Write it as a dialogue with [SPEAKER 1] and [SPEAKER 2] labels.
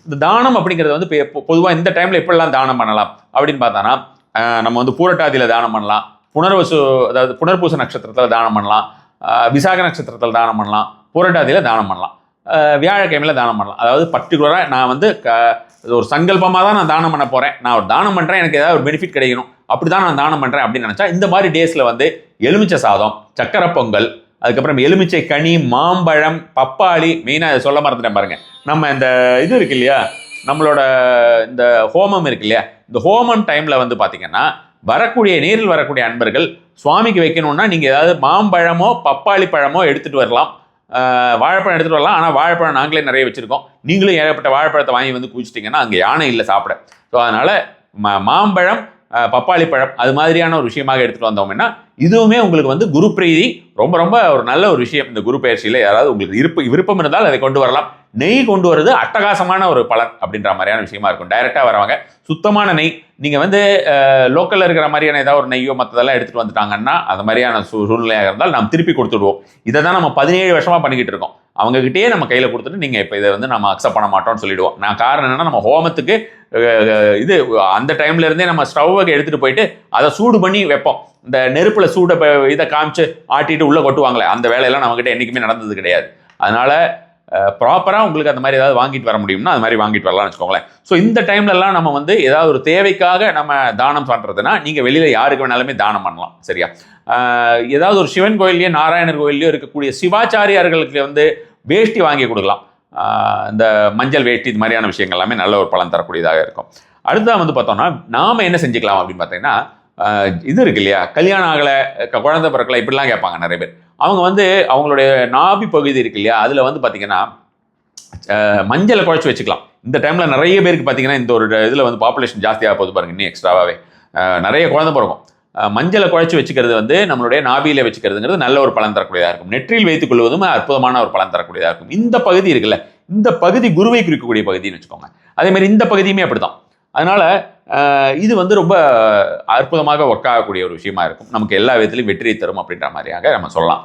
[SPEAKER 1] இந்த தானம் அப்படிங்கிறது வந்து பொதுவாக இந்த டைமில் எப்படிலாம் தானம் பண்ணலாம் அப்படின்னு பார்த்தோன்னா, நம்ம வந்து பூரட்டாதியில் தானம் பண்ணலாம், அதாவது புனர்பூச நட்சத்திரத்தில் தானம் பண்ணலாம், விசாக நட்சத்திரத்தில் தானம் பண்ணலாம், பூரட்டாதியில் தானம் பண்ணலாம், வியாழக்கிழமையில் தானம் பண்ணலாம். அதாவது பர்டிகுலராக நான் வந்து ஒரு சங்கல்பமாக தான் நான் தானம் பண்ண போகிறேன், நான் ஒரு தானம் பண்ணுறேன், எனக்கு ஏதாவது ஒரு பெனிஃபிட் கிடைக்கணும், அப்படி தான் நான் தானம் பண்ணுறேன் அப்படின்னு நினச்சா இந்த மாதிரி டேஸில் வந்து எலுமிச்சை சாதம், சக்கரை பொங்கல், அதுக்கப்புறம் எலுமிச்சை கனி, மாம்பழம், பப்பாளி, மெயினாக இதை சொல்ல மறந்துட்டேன் பாருங்க. நம்ம இந்த இது இருக்கு இல்லையா, நம்மளோட இந்த ஹோமம் இருக்கு இல்லையா, இந்த ஹோமம் டைமில் வந்து பார்த்தீங்கன்னா நேரில் வரக்கூடிய அன்பர்கள் சுவாமிக்கு வைக்கணும்னா நீங்கள் ஏதாவது மாம்பழமோ பப்பாளி பழமோ எடுத்துகிட்டு வரலாம், வாழைப்பழம் எடுத்துகிட்டு வரலாம். ஆனால் வாழைப்பழம் நாங்களே நிறைய வச்சுருக்கோம், நீங்களும் ஏகப்பட்ட வாழைப்பழத்தை வாங்கி வந்து குடிச்சிட்டிங்கன்னா அங்கே யானை இல்லை சாப்பிட. ஸோ அதனால் மாம்பழம், பப்பாளி பழம் அது மாதிரியான ஒரு விஷயமாக எடுத்துகிட்டு வந்தோம்னா இதுவுமே உங்களுக்கு வந்து குரு பிரீதி ரொம்ப ரொம்ப ஒரு நல்ல ஒரு விஷயம். இந்த குரு பயிற்சியில் யாராவது உங்களுக்கு விருப்பம் இருந்தால் அதை கொண்டு வரலாம். நெய் கொண்டு வருது அட்டகாசமான ஒரு பலன் அப்படின்ற மாதிரியான விஷயமா இருக்கும். டைரெக்டாக வரவங்க சுத்தமான நெய், நீங்கள் வந்து லோக்கலில் இருக்கிற மாதிரியான ஏதாவது ஒரு நெய்யோ மற்றதெல்லாம் எடுத்துகிட்டு வந்துட்டாங்கன்னா அந்த மாதிரியான சூழ்நிலையாக இருந்தால் நாம் திருப்பி கொடுத்துடுவோம். இதை தான் நம்ம 17 வருஷமாக பண்ணிக்கிட்டு இருக்கோம். அவங்ககிட்டயே நம்ம கையில் கொடுத்துட்டு நீங்கள் இப்போ இதை வந்து நம்ம அக்செப்ட் பண்ண மாட்டோம்னு சொல்லிடுவோம். நான் காரணம் என்னன்னா, நம்ம ஹோமத்துக்கு இது அந்த டைம்ல இருந்தே நம்ம ஸ்டவ்வை எடுத்துகிட்டு போயிட்டு அதை சூடு பண்ணி வைப்போம். இந்த நெருப்பில் சூடை இதை காமிச்சு ஆட்டிட்டு உள்ளே கொட்டுவாங்களே, அந்த வேலையெல்லாம் நம்மகிட்ட என்றைக்குமே நடந்தது கிடையாது. அதனால் ப்ராப்பராக உங்களுக்கு அந்த மாதிரி ஏதாவது வாங்கிட்டு வர முடியும்னா அது மாதிரி வாங்கிட்டு வரலாம்னு வச்சுக்கோங்களேன். ஸோ இந்த டைம்லலாம் நம்ம வந்து ஏதாவது ஒரு தேவைக்காக நம்ம தானம் பண்ணுறதுன்னா நீங்கள் வெளியில் யாருக்கு வேணாலுமே தானம் பண்ணலாம். சரியா? ஏதாவது ஒரு சிவன் கோயிலையோ நாராயணர் கோயிலையோ இருக்கக்கூடிய சிவாச்சாரியார்களுக்கு வந்து வேஷ்டி வாங்கி கொடுக்கலாம். இந்த மஞ்சள் வேஷ்டி இது மாதிரியான விஷயங்கள் எல்லாமே நல்ல ஒரு பலன் தரக்கூடியதாக இருக்கும். அடுத்ததான் வந்து பார்த்தோம்னா நாம் என்ன செஞ்சுக்கலாம் அப்படின்னு பார்த்தீங்கன்னா, இது இருக்கு இல்லையா, கல்யாணம் ஆகலை, குழந்தை பிறக்கலை, இப்படிலாம் கேட்பாங்க நிறைய பேர். அவங்க வந்து அவங்களுடைய நாபி பகுதி இருக்கு இல்லையா, அதில் வந்து பார்த்தீங்கன்னா மஞ்சளை குழச்சி வச்சுக்கலாம். இந்த டைமில் நிறைய பேருக்கு பார்த்தீங்கன்னா இந்த ஒரு இதில் வந்து பாப்புலேஷன் ஜாஸ்தியாக போகுது பாருங்க, இன்னும் எக்ஸ்ட்ராவாகவே நிறைய குழந்தை பிறக்கும். மஞ்சளை குழச்சி வச்சுக்கிறது வந்து நம்மளுடைய நாபியில் வச்சுக்கிறதுங்கிறது நல்ல ஒரு பலன் தரக்கூடியதாக இருக்கும். நெற்றியில் வைத்துக் கொள்வதும் அற்புதமான ஒரு பலன் தரக்கூடியதாக இருக்கும். இந்த பகுதி இருக்குல்ல, இந்த பகுதி குருவை குறிக்கக்கூடிய பகுதின்னு வச்சுக்கோங்க. அதேமாதிரி இந்த பகுதியுமே அப்படிதான். அதனால் இது வந்து ரொம்ப அற்புதமாக ஒர்க் ஆகக்கூடிய ஒரு விஷயமா இருக்கும். நமக்கு எல்லா விதத்திலையும் வெற்றியை தரும் அப்படின்ற மாதிரியாக நம்ம சொல்லலாம்.